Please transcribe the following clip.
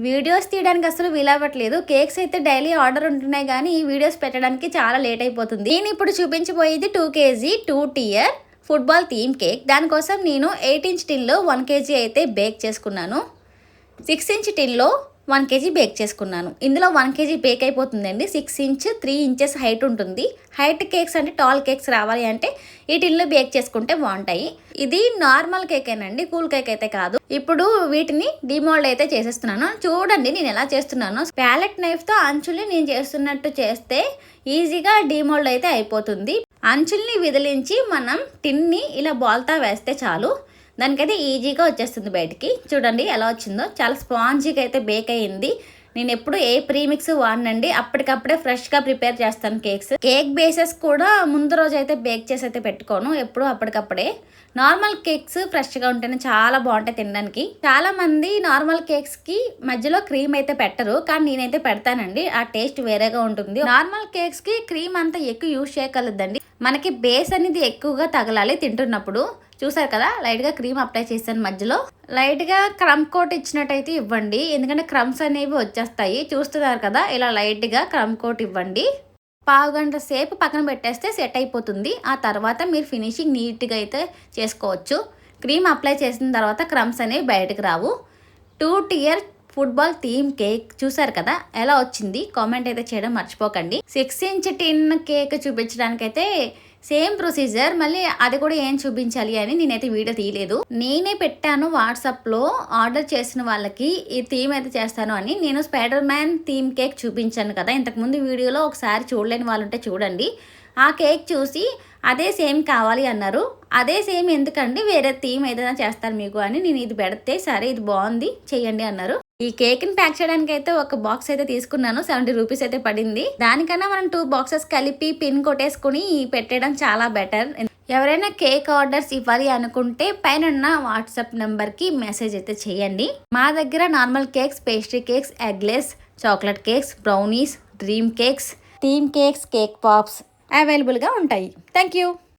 Videos తీయడానికి అసలు వీలవ్వట్లేదు. Cakes అయితే డైలీ ఆర్డర్ ఉంటున్నాయి కానీ ఈ వీడియోస్ పెట్టడానికి చాలా లేట్ అయిపోతుంది. నేను ఇప్పుడు చూపించబోయేది 2 kg 2 tier football theme cake. దానికోసం నేను 8 inch టిన్లో 1 kg అయితే బేక్ చేసుకున్నాను. 6 inch టిన్లో 1 kg బేక్ చేసుకున్నాను. ఇందులో 1 kg బేక్ అయిపోతుందండి. 6 inch 3 inches హైట్ ఉంటుంది. హైట్ కేక్స్ అంటే టాల్ కేక్స్ రావాలి అంటే ఈ టిన్లో బేక్ చేసుకుంటే బాగుంటాయి. ఇది నార్మల్ కేకేనండి, కూల్ కేక్ అయితే కాదు. ఇప్పుడు వీటిని డిమోల్డ్ అయితే చేసేస్తున్నాను. చూడండి నేను ఎలా చేస్తున్నానో. ప్యాలెట్ నైఫ్తో అంచుల్ని నేను చేస్తున్నట్టు చేస్తే ఈజీగా డిమోల్డ్ అయితే అయిపోతుంది. అంచుల్ని విదిలించి మనం టిన్ని ఇలా బాల్తా వేస్తే చాలు, దానికైతే ఈజీగా వచ్చేస్తుంది బయటికి. చూడండి ఎలా వచ్చిందో, చాలా స్పాంజీగా అయితే బేక్ అయ్యింది. నేను ఎప్పుడు ఏ ప్రీమిక్స్ వాడనండి, అప్పటికప్పుడే ఫ్రెష్గా ప్రిపేర్ చేస్తాను కేక్స్. కేక్ బేసెస్ కూడా ముందు రోజు అయితే బేక్ చేసి అయితే పెట్టుకోను, ఎప్పుడు అప్పటికప్పుడే. నార్మల్ కేక్స్ ఫ్రెష్గా ఉంటేనే చాలా బాగుంటాయి తినడానికి. చాలా మంది నార్మల్ కేక్స్కి మధ్యలో క్రీమ్ అయితే పెట్టరు, కానీ నేనైతే పెడతానండి. ఆ టేస్ట్ వేరేగా ఉంటుంది. నార్మల్ కేక్స్కి క్రీమ్ అంతా ఎక్కువ యూజ్ చేయగలదండి, మనకి బేస్ అనేది ఎక్కువగా తగలాలి తింటున్నప్పుడు. చూసారు కదా, లైట్గా క్రీమ్ అప్లై చేశాను. మధ్యలో లైట్గా క్రమ్ కోట్ ఇచ్చినట్టయితే ఇవ్వండి, ఎందుకంటే క్రమ్స్ అనేవి వచ్చేస్తాయి. చూస్తున్నారు కదా, ఇలా లైట్గా క్రమ్ కోట్ ఇవ్వండి. పావు గంట సేపు పక్కన పెట్టేస్తే సెట్ అయిపోతుంది. ఆ తర్వాత మీరు ఫినిషింగ్ నీట్గా అయితే చేసుకోవచ్చు. క్రీమ్ అప్లై చేసిన తర్వాత క్రమ్స్ అనేవి బయటకు రావు. 2 tier ఫుట్బాల్ థీమ్ కేక్ చూసారు కదా ఎలా వచ్చింది, కామెంట్ అయితే చేయడం మర్చిపోకండి. 6 inch టిన్ కేక్ చూపించడానికైతే సేమ్ ప్రొసీజర్, మళ్ళీ అది కూడా ఏం చూపించాలి అని నేనైతే వీడియో తీయలేదు. నేనే పెట్టాను వాట్సాప్లో ఆర్డర్ చేసిన వాళ్ళకి ఈ థీమ్ అయితే చేస్తాను అని. నేను స్పైడర్ మ్యాన్ థీమ్ కేక్ చూపించాను కదా ఇంతకుముందు వీడియోలో, ఒకసారి చూడలేని వాళ్ళు ఉంటే చూడండి. ఆ కేక్ చూసి అదే సేమ్ కావాలి అన్నారు. అదే సేమ్ ఎందుకండి, వేరే థీమ్ ఏదైనా చేస్తారు మీకు అని నేను ఇది పెడితే సరే ఇది బాగుంది చెయ్యండి అన్నారు. ఈ కేక్ని ప్యాక్ చేయడానికి అయితే ఒక బాక్స్ అయితే తీసుకున్నాను, 70 రూపీస్ అయితే పడింది. దానికన్నా మనం 2 boxes కలిపి పిన్ కొట్టేసుకుని పెట్టడం చాలా బెటర్. ఎవరైనా కేక్ ఆర్డర్స్ ఇవ్వాలి అనుకుంటే పైన వాట్సాప్ నెంబర్కి మెసేజ్ అయితే చేయండి. మా దగ్గర normal cakes, pastry cakes, eggless, chocolate cakes, brownies, dream cakes, theme cakes, cake pops అవైలబుల్గా ఉంటాయి. Thank you.